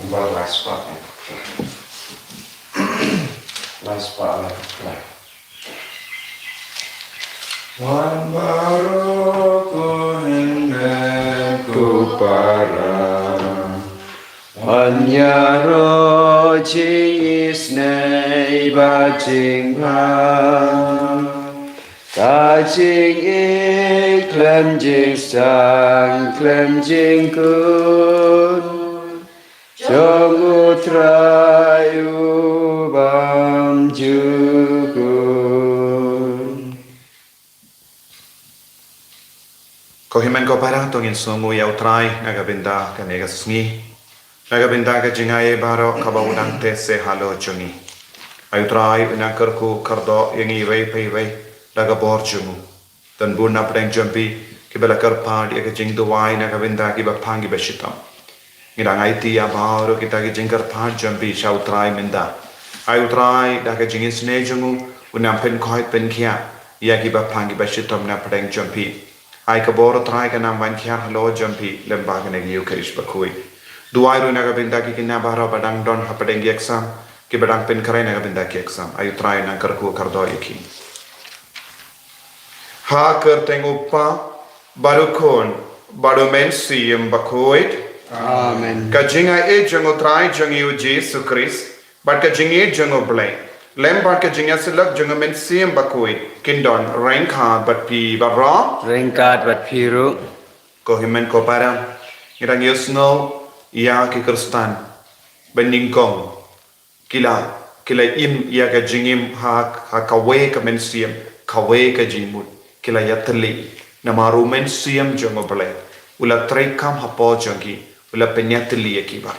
About last spot. Last spot. Wan baroko henge kupara Anyaro jisnei bajing pan Kajing ik klem jing sang klem jing kun Jong utrayu bam jukun Kohimen ko parang tongin sungu ya utrai nagabinda kanega sungi nagabinda ka jingaye baro kabawudang te se halo jungi ayutrai unakarku kardo yangi wei pei wei daga bor jungu dan bun na preng jumpi kibela karpad ya ka jing duwai nagabinda kiba pangi beshitam ngidang IT ya baro kita ki jing karpad jumpi sha utrai minda ayutrai daga jingin sne jungu unam pen koi pen kia ya kiba pangi beshitam na preng jumpi ai ka boro trai ka nam van khyar halo jampi lemba ka negi ukarish bakui duai ru naga binda ki kinna bara badang don hapadeng exam ki badang pen karai naga binda ki exam ayu trai na karku kardo yaki ha kerteng uppa barukon badu mensi yem bakuit Amen. ka jinga e jango trai jangi u jesu christ but ka jingi jango blai lemba ka jinga silak jango mensi yem bakuit kindon rank but pi barra Ringkat bat piru. Kohimen ko para ngirang yusno ya ki kristan beningkong kila im ya ka jingim ha kawe ka mensiam kawe ka jimut kila yatli namaru mensiam jongo bale ula trekam hapo jongi ula penyatli akibar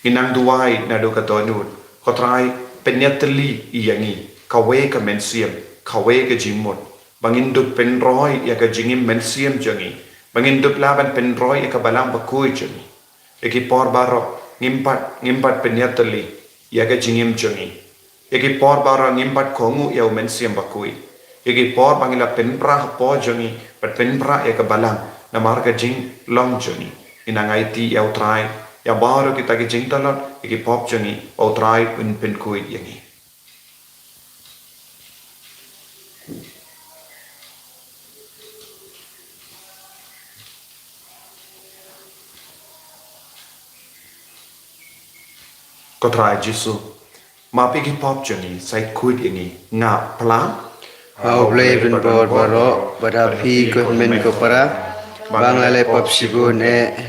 inang duai na do ka tonut kotrai penyatli iyangi kawe ka mensiam kawe ka jimut bangindup penroy ya ka jingim mensiam jongi bangindup laban penroy ya ka balang bakui jongi eki por baro ngimpat penyatli ya ka jingim jongi eki por baro ngimpat kongu ya mensiam bakui eki por bangila penpra po jongi pat penpra ya ka balang na marga jing long jongi inang IT ya utrai ya baro kita ki jing talot eki pop jongi utrai un penkui yangi Kotrai Jisu mapi ki pop joni sai kuit ini nga plang Hau blai ben bor baro badapi ko men ko para bangale pop sibun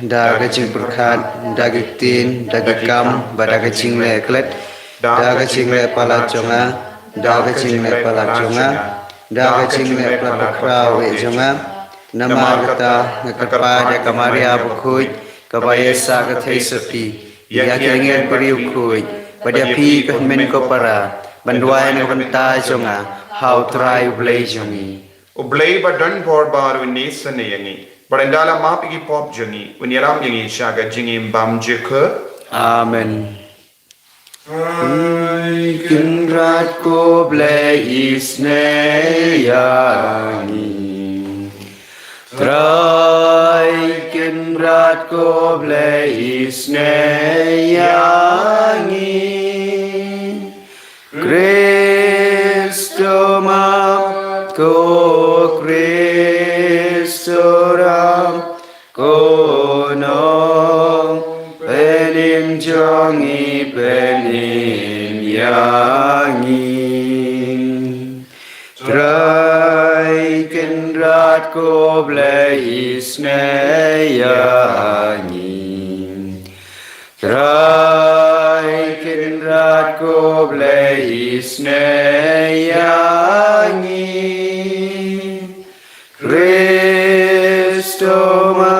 daga jing purkhat daga tin daga kam badaga jing le klet daga jing le pala jonga daga jing le pala jonga daga jing le pala kraw e jonga namagata nakapa de kamaria bukhuj kabayesa ka theisapi ya kengel periu khuj badapi ko men ko para banduai na banta jonga how try blay jongi Ublay ba don bor bar wini sane yangi barandala mapi ki pop jongi unyalam yangi shaga jingim bam jekhe amen ai kinrat ko blay isne yangi try kinrat ko blay isne yangi Cristo ma ko Cristo ram ko no penim jongi penim yangi try kenrat ko blaisne yangi try kenrat ko blaisne yangi Cristo ma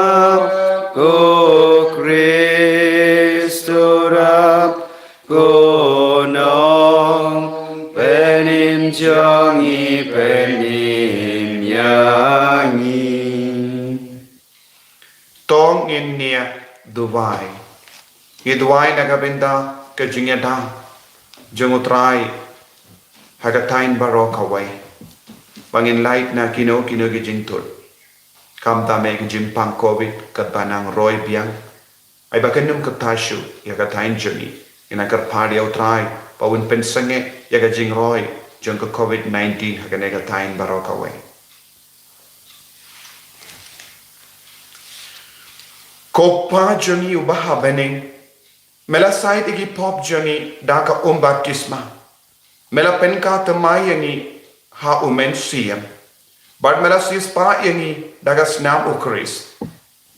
ko Cristo ram ko nong penim jongi penim yangi tong in nia duwai Ngidwai nagabinda ka jingyada jungutrai hagatain baro kawai bangin light na kino gi jingtul kam ta me gi jimpang covid kat banang roy biang ai bakanum katashu ya katain jami ina kar phadi utrai pawun pensange ya ka jingroi jong ka COVID-19 hakane katain barokawe Kopa jami ubaha bening mela sait igi pop jami daka baptisma mela penka tamai yangi ha umen siam bad mela sis pa yangi daga snap ukris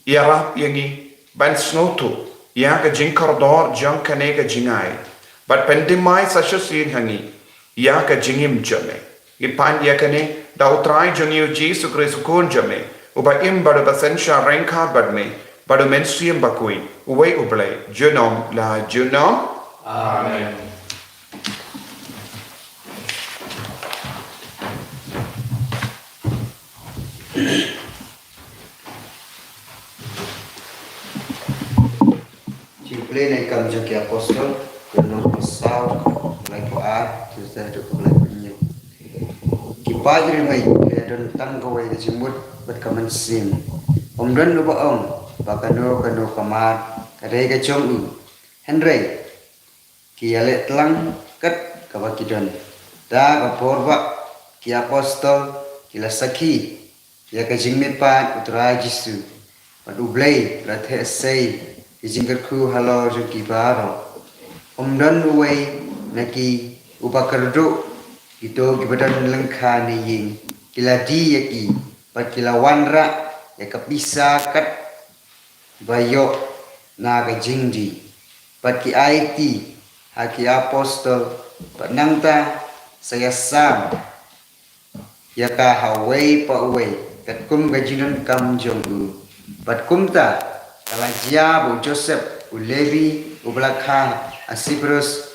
iarap yangi ban snotu yang ka jing koridor jang kane ka jingai bad pendimai sasha sin hangi ya ka jingim jame ipan ya kane da utrai jangi Jesus Christ kun jame uba im bad basensha renka badme bad men siam bakui uwe ublay junom la junom Amen. Play này cầm cho kia apostol cần nó có sao lại có ai thì sẽ được lại có nhiều cái ba cái này để đơn tăng cái vậy thì muốn bất cả mình sim ông đơn lúc ông và cái nó kamar cái đây cái chông Henry kia lệ lang cất cái ba cái đơn đã cái porva kia apostol kia sakhi ya cái chính miền pan utra Giêsu và dublei là thế say Ijingkat ku halo juki baro. Dan uwe naki upakardu ito kibadan lengka ni ying kiladi yaki pat kilawanra yakapisa kat bayo naga jingdi pat ki IT haki apostol pat nangta saya sam yaka hawai pa uwe kat kum gajinan kam jongu pat kumta Kalajia bu Joseph u Levi u Blakha Asiprus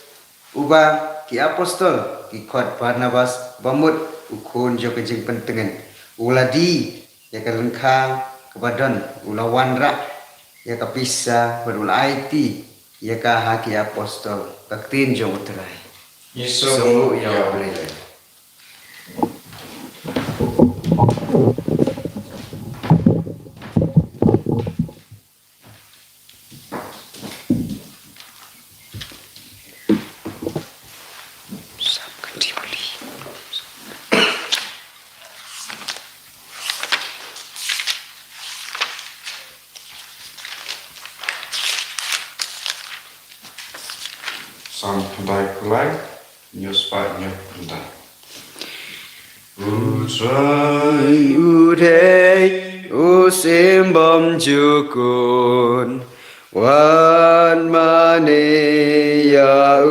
uba ki apostol ki khot Barnabas bamut u khon jo ke jing pentengen uladi ya ka lengkha kebadan ulawan ra ya ka pisa berul IT ya ka haki apostol ka tin jo utrai so ya boleh Sang pandai kulai, nyus pak nyuk pandai. Utrai udai usimbom jukun wan mane ya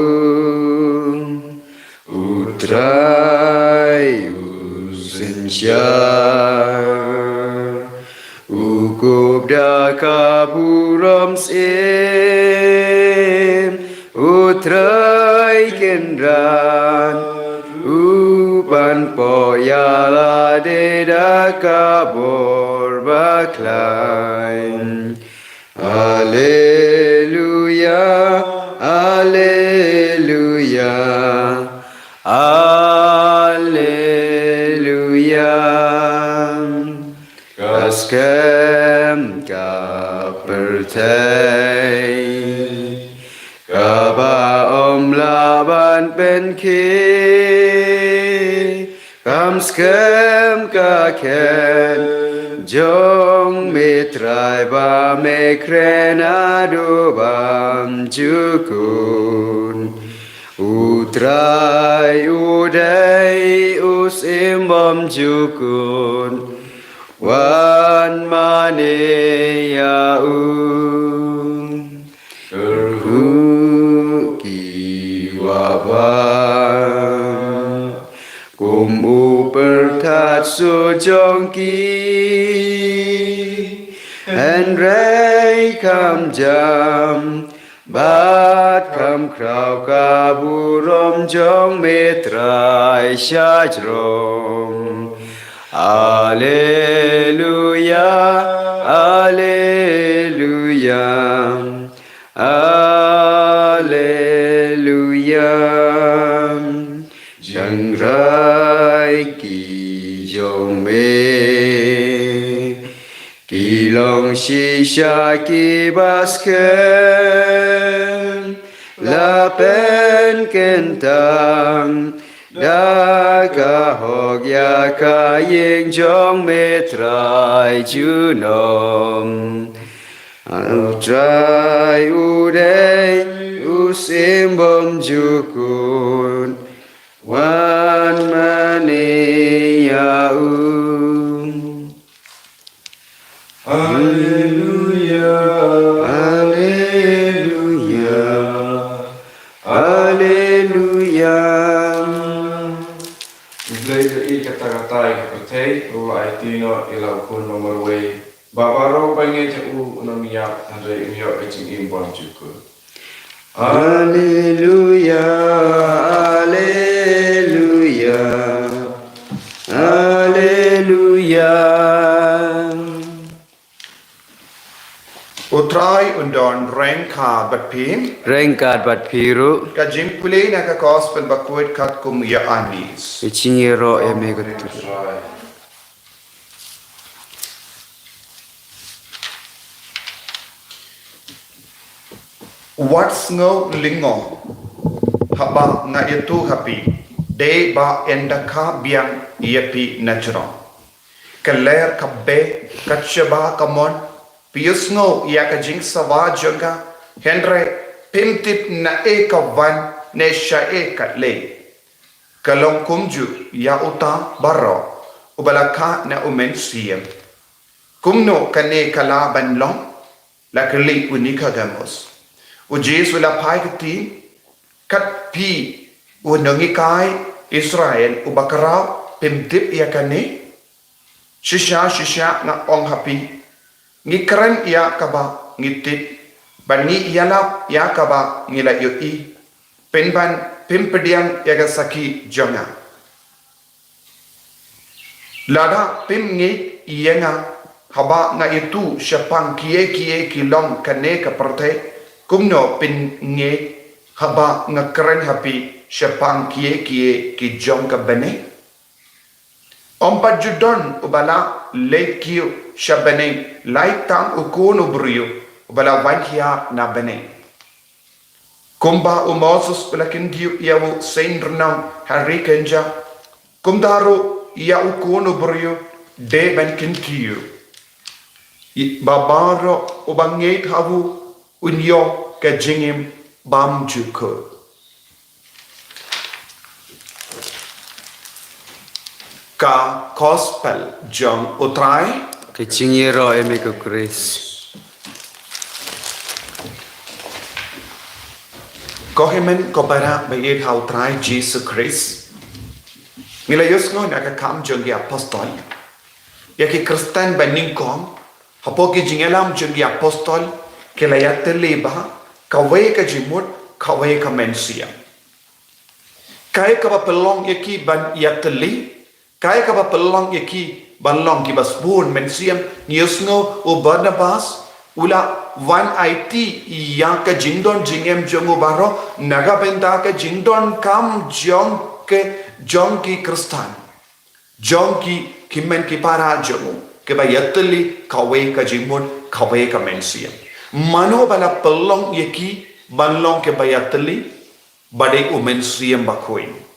utrai usensyar ukup dakaburam sim utrai kendran upan poyala deda kabor baklain Alleluia Alleluia Alleluia Kaskem kapertai Kaba om laban penki Kam skem ka ken Jong mitrai ba me krena do bam jukun Utrai udai usimbom jukun Wan mane ya Wabah kum upertat sujongki Henry kam jam bat kam krau kaburom jong metrai syajrom Alleluia Alleluia Alleluia Jang rai ki jong me Ki long shisha ki basken la pen kentang daga hok ya ka yeng jong me trai chu nom trai u day u sim bom jukun wan mani ya u. Hallelujah, Hallelujah, Hallelujah. Iblay i kata-kata i kapatay, ula ay tino ilaw ko nomor way. Babaro bangay sa unamiyak, andre imiyak ay sing imbang jukun. Hallelujah, Hallelujah, Hallelujah. Utrai undon rengka batpim. Rengkat bat piru, Ka jingpulay na ka gospel bakwit kat kum ya anis. icingiro emegutu. What's no lingo? Haba nga itu happy. De ba endaka biang yepi natural. Kaler kabbe katshaba kamon. Pius no ya ka jing sawa janga. Henry pimtip na e kawan ne sha e katle. Kalong kumju ya uta baro. Ubalaka na umen siyem. Kumno kane kalaban long. Lakali unika gamos. Ujis wala pai kati kat pi unangi kai Israel ubakarau pimtip ya kane shisha nga ong happy ngi keren ya kaba ngitip ban ngi yalap ya kaba ngila yoi penban pimpediang ya saki jonga lada pim ngi yenga haba nga itu syapang kie kilong kane ka perte kumno pin nge haba nga keren happy syapang kie ki jong ka bene ompa judon ubala le kiyo sya bene lai tang ukun ubriyo ubala wajya na bene kumba umosus ulakin diyo yawu sain renang hari kenja kumdaro ya ukun ubriyo de ben kintiyo babaro ubangit hawu unyo ke jingim bam jukur. Ka gospel jong utrai Icingiro emegutu Chris. kohemen ko bara bayid ha utrai Jesus Christ. Nilayos ngo nakakam jong gi apostol. Yaki Kristen baning kong hapoki jingelam jong gi apostol kilayat leba kawe ka jimut kawe ka mensia. Kaya ka ba pelong yaki ban yateli kaya ka ba pelong yaki balong ki basbun mensiam niusngo o Barnabas ula one IT yang ka jingdon jingem jongo baro naga benda ka jingdon kam jong ki Kristan jong ki kimen ki para jongo ke ba yateli kawe ka jingmut kawe ka mensiam mano bala pelong yaki balong ke ba yateli bade u mensiam bakoin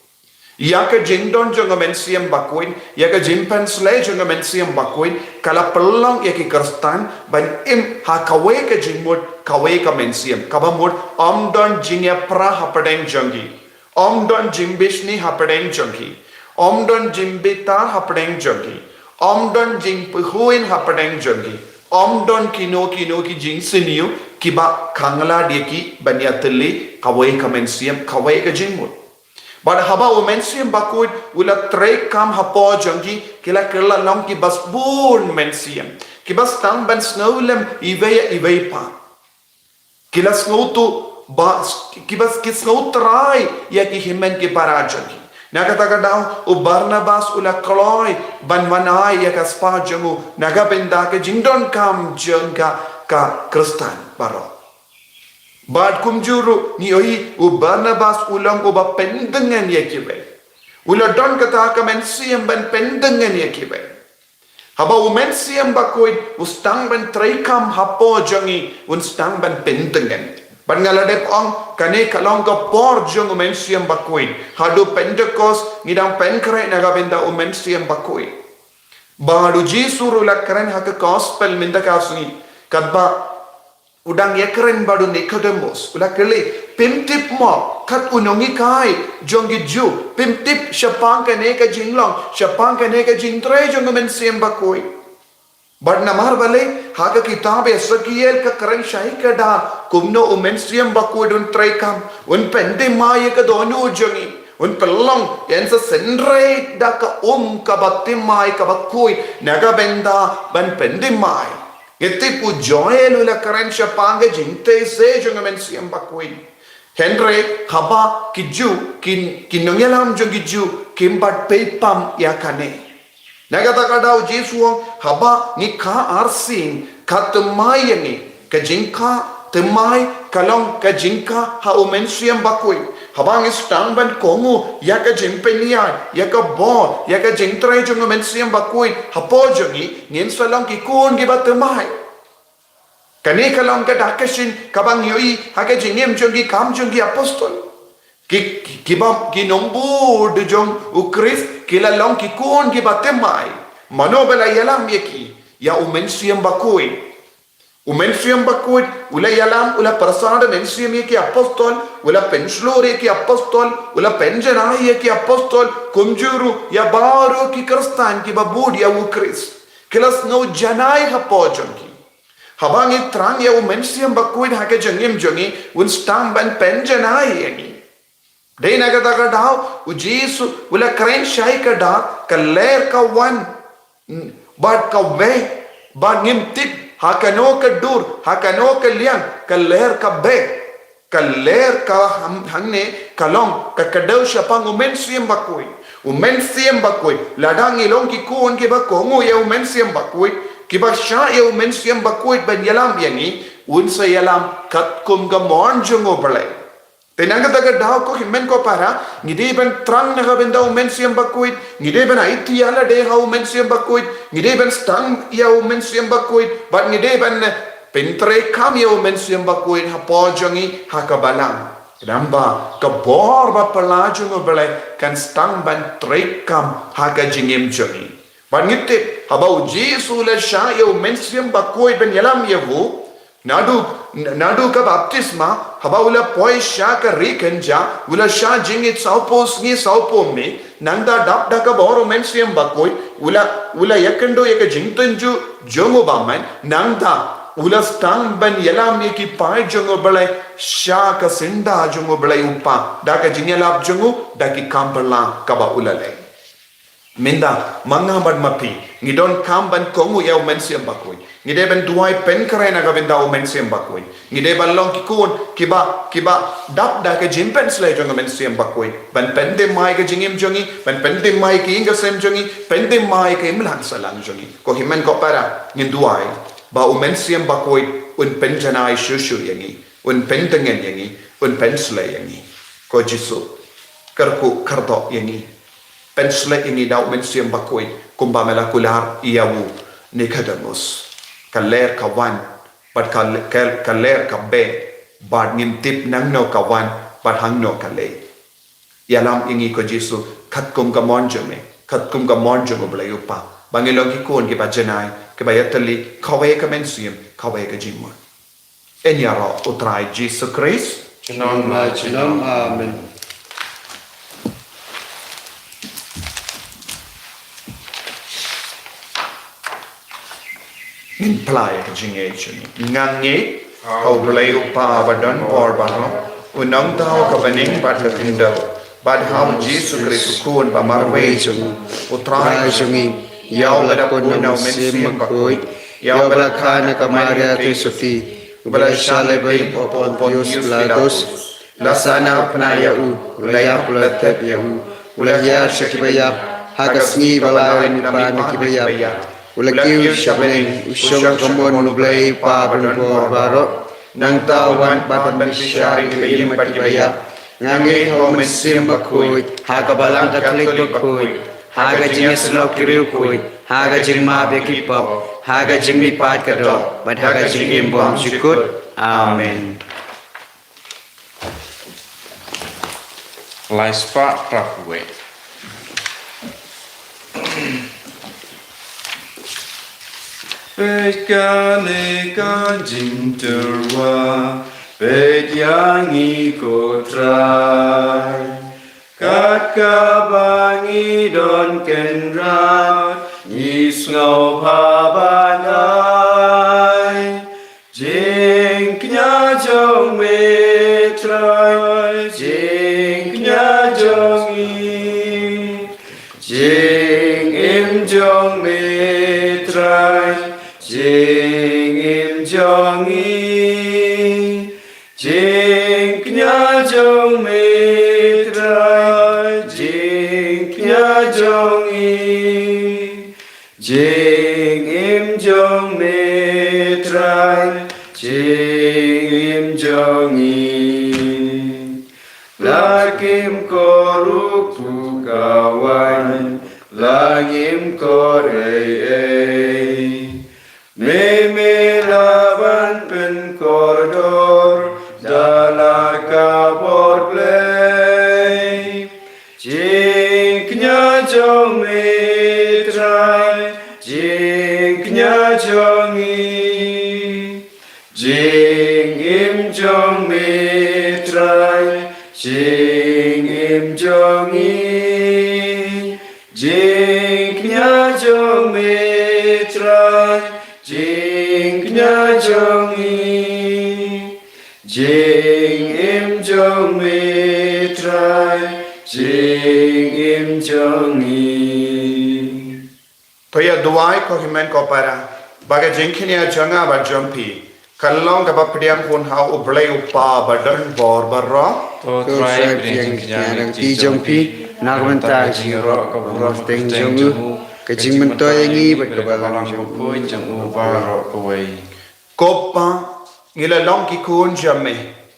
Yaka jingdon jonga mensiam bakuin, yaka jimpan slay jonga mensiam bakuin, kala pelang yaki Kristan ban im ha kawe ka jingmut kawe ka mensiam, kabamut omdon jingya pra hapadeng jongi, omdon jimbishni hapadeng jongi, omdon jimbita hapadeng jongi, omdon jingpuhuin hapadeng jongi, omdon kino ki jing siniu kiba kangala diaki banyateli kawe ka mensiam kawe ka jingmut. But haba mensiam bakut ula trek kam hapo jangi kila long ki basbun mensiam ki bas tang ban snowlem iveya pa kila snowtu bas ki bas ki snow try ya ki himen ki para jangi nakata daw u Barnabas ula kloy ban wanai ya ka spa jangu naga benda ke jingdon kam jangka ka Kristan baro Bad kumjuru ni oi u Barnabas ulang uba pendengan ya kibe. Ula don kata ka mensiam ban pendengan ya kibe. Haba umen siam bakui ustang ban traikam hapo jongi ustang ban pentengen. Ban ngaladep ong kane kalong ka por jong umen siam bakui. Hadu Pentecost ngidang penkre naga benda umen siam bakui. Baru jisuru la keren hak gospel minda kasuni kadba udang yakren baru Nicodemus ula kele pimtip mo kat unongi kai jongi ju pimtip syapang kane ka jinglong syapang kane ka jintre jong men siam bakoi bad namar bale haga kitab Ezekiel ka karen shai ka da kumno umen siam bakoi dun traikam un pende maye ka donu jongi un pelong yan sa senre da ka ka batim mai ka bakoi naga benda ban pende mai Etipu Joel ula karen syapanga jinte se jong men siam bakui. Henry haba kiju kinongyalam jong kiju kimbat pepam yakane. Nagata kadau Jesuong haba ngika arsing katemai ni kajingka temai kalong kajingka ha umen siam bakui. Haba ngistang ban kongu yaka jimpenia yaka bo yaka jingtre jong men siam bakui hapo jongi ngin salang kikun gibat temai. Kani kalong ka dakashin kabang yoi haka jingim jongi kam jongi apostol kibam kinombu de jong ukris kilalong kikun gibatemai manobela yalam yeki ya umen siam bakui ula yalam ula persada men siam yeki apostol ula penslore yeki apostol ula penjana yeki apostol kumjuru ya baru ki kristan ki babudi ya ukris kilas no janai hapo jongi Habangi trang ya umen siam bakuin hake jengim jongi un stang ban penjanai yani. Dei naga daga dao ujisu ula kren shai ka da kaler ka wan bad ka ve bad ngimtik hakano ka dur hakano ka liang kaler ka be kaler ka hangne kalong ka kadau syapang umen siam bakui ladang ilong ki kuon ki ba kongo ya umen siam bakui Kiba sya ya umen siam bakuit ban yalam yangi unsa yalam kat kum gamon jongo balai. Tenang kata daw ko himen ko para ngide ban trang na benda umen siam bakuit ngide ban aiti ala de ha umen siam bakuit ngide ban stang ya umen siam bakuit bat ngide ban pentre kam ya umen siam bakuit ha po jongi ha kabalang. Kenapa kabor ba pelajung balai kan stang ban trekam ha ka jingim jongi. Bangite habau Jesu la sha yo mensiam bakoi ben yalam yevu nadu ka baptisma habau la poi sha ka rikenja ula sha jingit saupos ni saupom me nanda dap da ka boro mensiam bakoi ula yakendo yaka jingtenju jongo baman nanda ula stang ben yalam ye ki pai jongo balai sha ka sinda jongo balai upa da ka jingelap jongo da ki kampala ka ba ulale Minda manga bad mapi ngidon kamban kongu ya umen siam bakui ngide ben duai pen karena ka benda umen siam bakui ngide ban long kikun kiba dap da ka jimpen slay jong umen siam bakui ban pende mai ka jingim jongi ban pende mai ki inga sem jongi pende mai ka imlan salang jongi ko himen ko para nginduai ba umen siam bakui un penjanai shushu yangi un pentengen yangi un penslay yangi ko jisu karku kardo yangi pensle ini daw men siam bakoi kumba melakular iawu Nicodemus kaler kawan bad kaler kabe bad ngintip nang no kawan bad hang no kale yalam ingi ko Jesu khat kum ka monjome khat kum ka monjome blayupa bangilong ki kon ki bajanai ke bayatali kawe ka men siam kawe ka jimon enyaro utrai Jesus Christ Shalom amen Min playa ka jingay chuni. Ngangi, kau belai upa badan por baho, unang tau ka baning bad lakindaw. Bad ham Jesu Christ kun ba marway chuni. Utray chuni. Yaw ladapun na mensim bakoi. Yaw balakana ka Maria Trisuti. Bala shalay bay popon Pontius Pilatus. Lasana apnaya ulaya pulatep yahu. Ulaya shakibayap. Hagasngi balawan pa nakibayap. Ulakiw shabeng usyong kambon nublay pa banbor baro nang tawan patan bisyari kayim patibaya ngangi ho mesim bakuy hagabalang katlik bakuy haga jinges lo kiriw kuy haga jing ma be ki pop haga jing mi pat ka do bat haga jing im bom jukut amen Lai spa prapuwe. Pekane kanjing terwa pet yang ikutrai kat kabangi don kenrat isngau pabanai jing knya jong metrai jing knya jong i jing im jong metrai jing im jong i jing knya jong metrai jing knya jong i jing im jong metrai jing im jong i lakim koruk pukawan langim korei me laban pen koridor dalam kabor play jingnya jong metrai jingnya jong i jing im jong metrai jing im jong i jingnya jong metrai jingnya jong i jing im jong metrai jing im jong i Toya duai ko himen ko para baga jingkinia janga ba jumpi kalong ka ba pdiam kun ha ublei upa ba dan bor barro to ko sai piang kyang ti jong pi nagman ta jing ro ko ros teng jong u ka jing men to yangi bat ka ba lang jong ko jang u ba ro ko wei Koppa ngila long ki kun jamme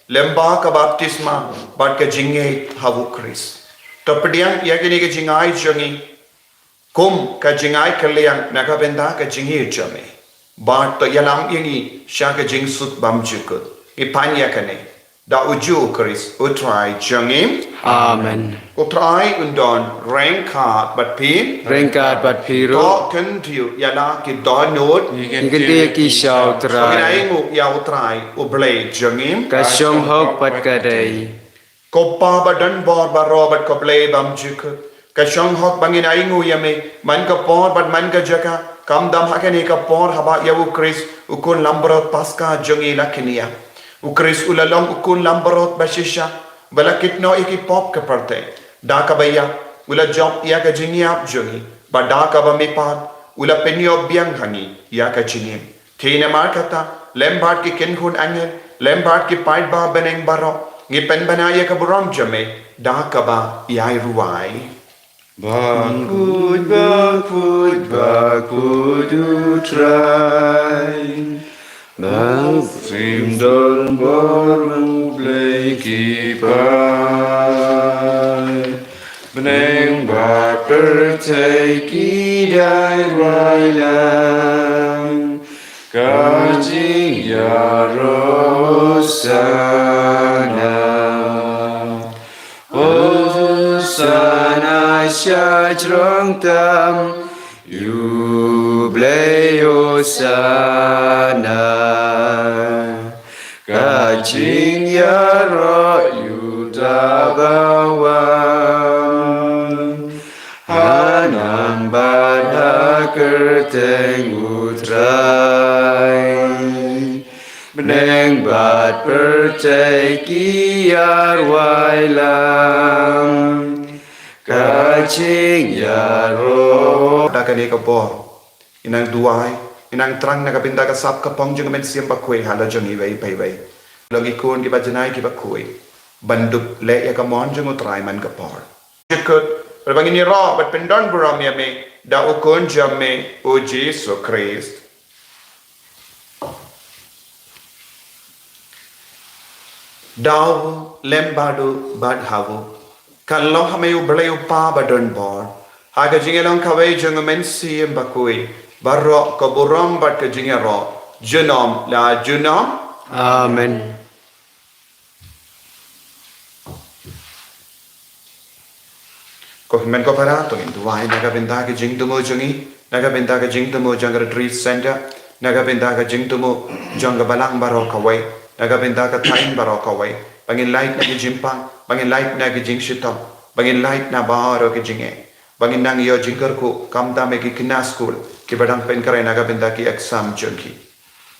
lemba ka baptisma bat ka jinge havu Chris to pdiam yakini ka jingai jangi kum ka jingai kaliang naka benda ka jingi jamme bat to yalam yangi sha ka jing sut bam jukut ipanya kane da uju Chris utrai jangim amen utrai undon rengka bat pi rengkat bat to piro kan tiu yala ki donot ingkete ki shau trai Paginain mo ya utrai ublay jangim ka shom hok pat ka dai Koppa ba dan bor ba robert ko blay bam jukut ka shong hok bangin ai ngu yame man ka por bat man ka jaka kam dam hakani ka por haba yawu Chris ukun lambrot paska jangi lakinia u Chris ulalong ukun lambrot bashisha bala kitno iki pop ka parte da ka baya ula job ya ka jingiap jangi ba da ka ba mi pat ula penyo biang hani ya ka jingim Tina markata lembart ki kinhun angel lembart ki pait ba beneng baro ngi pen banaya ka buram jame da ka ba yai ruai Bakut, bakut, bakut utrai Bafim don boru blei kipai Beneng bat percay kidai railang Kajing ya rosana Hosana syajrong tam Yublei hosana Kajing ya ro yudabawan Hanam bada kerteng utrai Beneng bat percay kiar wailam Kacing yaro da ka ni ka bor inang duai inang trang na ka pinta ka sap ka pong jung men siam pa kwe hala jung i vei pai vei logi kun ki ba janai ki ba kwe bandup le ya ka mon jung utrai man ka por jikut Rabangini ra bat pendon buram ya me da ukun jamme o Jesu Christ Dawu lembadu bad havu kallo hame u blay u pa badon bor Haga jingelong kawai jeng mensi bakui. Barok ke buram bat ke jingero. Junom la junom. Amen. Ko men ko para to in duai naga benda ke jing tumo jungi. Naga benda ke jing tumo jang retreat center. Naga benda ke jing tumo jang balang barok kawai. Naga benda ke tain barok kawai. Bangin light na ke jimpang. Bangin light na ke jing shitam. Bangin light na baharo ke jinge. Bangin nang yo jingkar ko kamda me ki kina school. Ki badang pen karai naga benda ki exam jungi.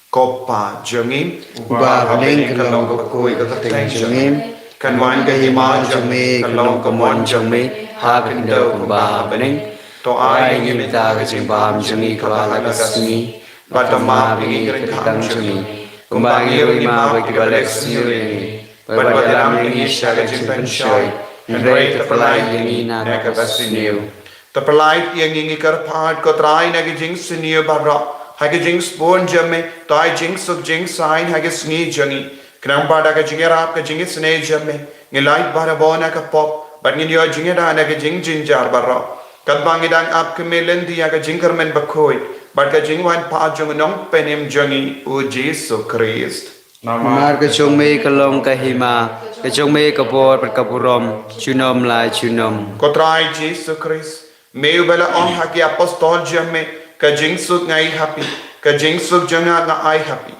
Kopa jungi. Ba ling kalong ko koi ka teng jungim. Kan wan ka hima jungi kalong ko mon jungi. Ha kan do ko ba baning. To ai ngi ta ka jing ba jungi ka ba la kasni. Batama bingi ka tang jungi. Kumbangi ma ba ki ba lex ni. Ba dalam ni sya ka jing pen shoy. Rei terpelai yang ina nak basiniu. Terpelai yang ingin kerpat ko trai nak jing siniu barok. Hage jing spon jamme. Tai jing suk jing sign hage sni jangi. Kenang pada ka jing rap ka jing sne jamme. Ngilai bara bona ka pop. But ngin yo jing da nak jing jinjar barok. Kat bangi dang ap ke melendi ka jing kermen bakoi. But ka jing wan pa jung nong penim jangi u Jesu Christ. Mar ka chung me kalong ka hima. Ka chung me ka por per ka purom. Chunom lai chunom. Kotrai Jesu Christ. Meu bela on haki apostol jamme. Ka jing suk ngai happy. Ka jing suk janga nga ai happy.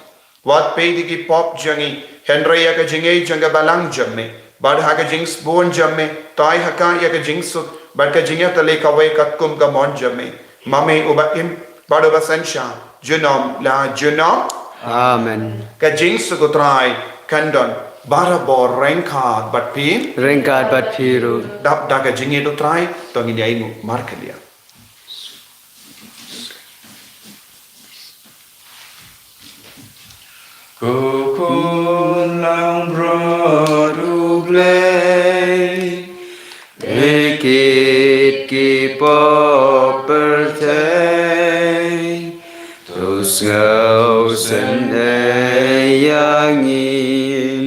Wat pe di ki pop jangi. Henry ya ka jingai janga balang jamme. Bad ha ka jing spon jamme. Tai haka ya ka jing suk. Bad ka jingya tale ka wai kat kum ka mon jamme. Mame uba im. Bad uba sensha. Junom la junom. Amen. Ka jing suk utrai. Kandon. Bara bor rengkat bat pin. Rengkat bat piru. Dap daga jingi do try to ngi ai mu markelia. Kukun lang brodu play. Ekit ki popper tay. Tus ngau sen yangin.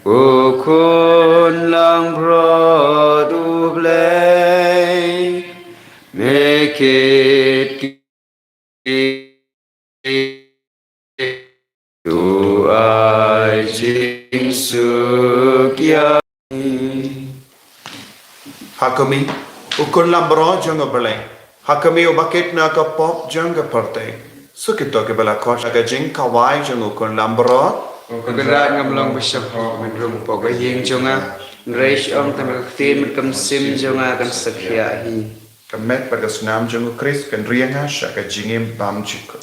Kukun lang brodu play. Make it tu ai jing suk ya. Hakami ukun lambro janga bale. Hakami ubaket na ka pop janga parte. Sukito ke bala kos aga jing kawai jang ukun lambro. Kegerak ngamlang besok menrum pokok yang jonga. Reish om temertin merkam sim jonga akan sekhiahi. Kamet pada senam jang Chris kan rianga shaka jingim bam jiko.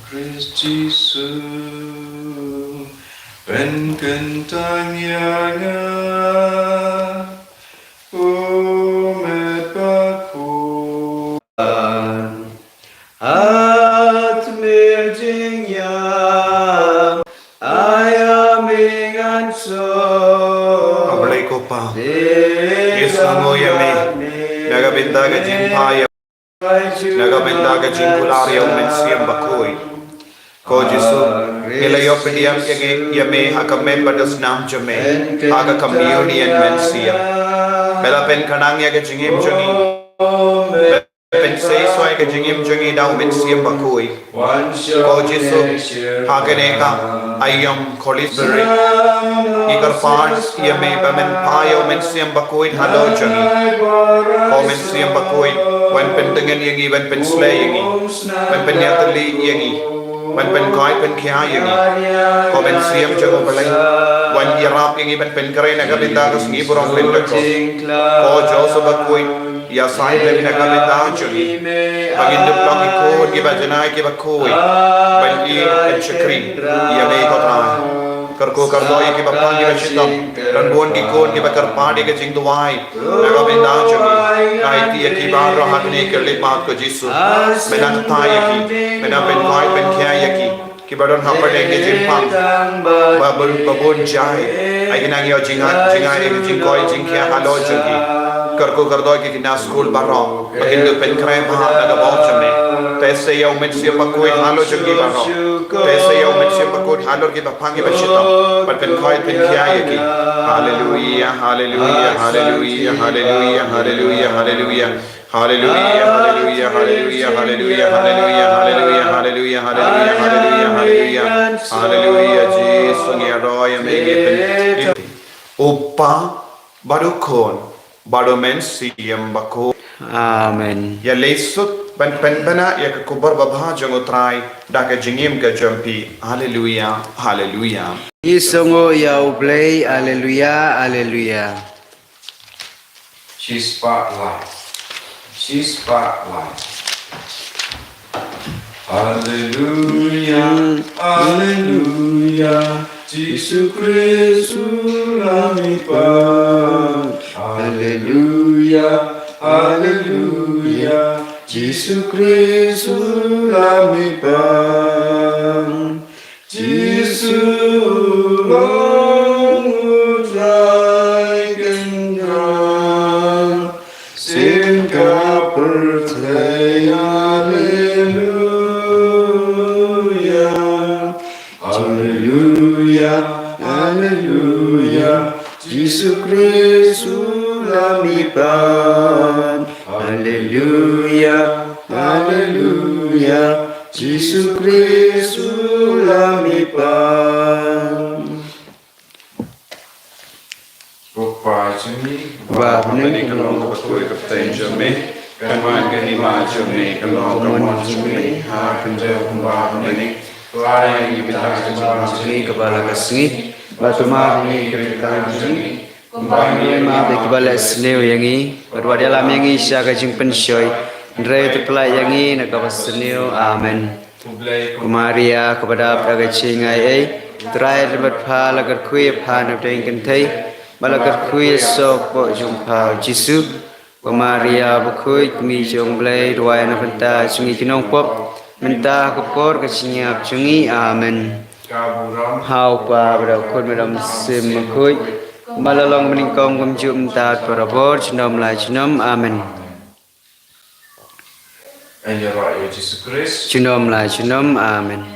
Christ Jesus, when kentangnya umat baku mingan so Ablay ko pa. Yesu mo yami. Nagabinda ka jimpaya. Nagabinda ka jimpulari ang mensiyang bakoy. Ko Jesu, ilayo piniyam yami haka membadas nam jame. Haka communion mensiyam. Belapen kanang ya ka jingim jungi. Belapen seisway ka jingim jungi daw mensiyang bakoy. Ko Jesu, haka neka ayam Holy Spirit. Ikarpan yami bamen payo mensiyang bakoy halo jungi. Ko mensiyang bakoy. Wan pendengan yangi, wan penslay yangi. Wan penyatali yangi. Wan pen kai pen kia yangi. Ko mensiyang jungo balay. Wan irap yangi wan pen kare nagabinda kas ngi burong pendeko. Ko Joseph bakoy. Ya sai lebi nagabinda jungi. Pagindup lang ikon giba janay giba koy. Ban i pen chakri. Yami kotray. Karko kardoy ki bapang ki chitam ranbon ki kon ki bakar paade ke jing duai nagabinda jungi kaiti ki bar rahne ke le baat ko Jesu mena tai ki mena ben kai ben kya ki badon hapade ke jing pang babon jai ai kinang yo jinga e jing koi jing kya halo jungi karko kardoy ki na school baro bakindu pen krai ma naga bom chame tese yo men sia bakoi halo jungi baro tese yo men sia bakoi halo ki bapang ki chitam but pen koi pen kya ki hallelujah hallelujah hallelujah hallelujah hallelujah hallelujah hallelujah hallelujah hallelujah hallelujah hallelujah hallelujah hallelujah hallelujah hallelujah hallelujah Jesus ngi aroy mege pen upa badukon badomen siyam bako Amen. ya lesut ban pen bana ya kubar babha jangotrai da ka jingim ka jampi hallelujah hallelujah Isongo ya ublay, hallelujah, hallelujah. She spotlight. She spotlight. Hallelujah, hallelujah. Jesus Christ, hallelujah, hallelujah. Jesus Christ, Jesus, long like and drum, sing a birthday, hallelujah, hallelujah, hallelujah, Jesus Christ, Hallelujah, hallelujah. Jesus Christ, Ba ni kalong ko koy kapten jame kaman gani ma jame kalong kamon jame ha kanjel kumba ni lai ibita jame kepala kasih, batu mah ini kereta ini, kumbang mah di kepala snew yang ini, berwadi alam yang ini siaga jing pensoi, Dre terpelai yang ini nak kapas snew, amen. Kumaria kepada praga cingai, terakhir berpala kerkui pan apa yang kentai, bala kerkui sok po jumpa Jesu, kumaria berkui kami jomblay dua yang penta sungi kinong pop, mentah kepor kesinyap sungi, amen. Hau pa berau kun meram sim berkui, malalong meningkong kumjum taat parabor cinom lai cinom, amen. And your Lord Jesus Christ. Cinom lai cinom, amen.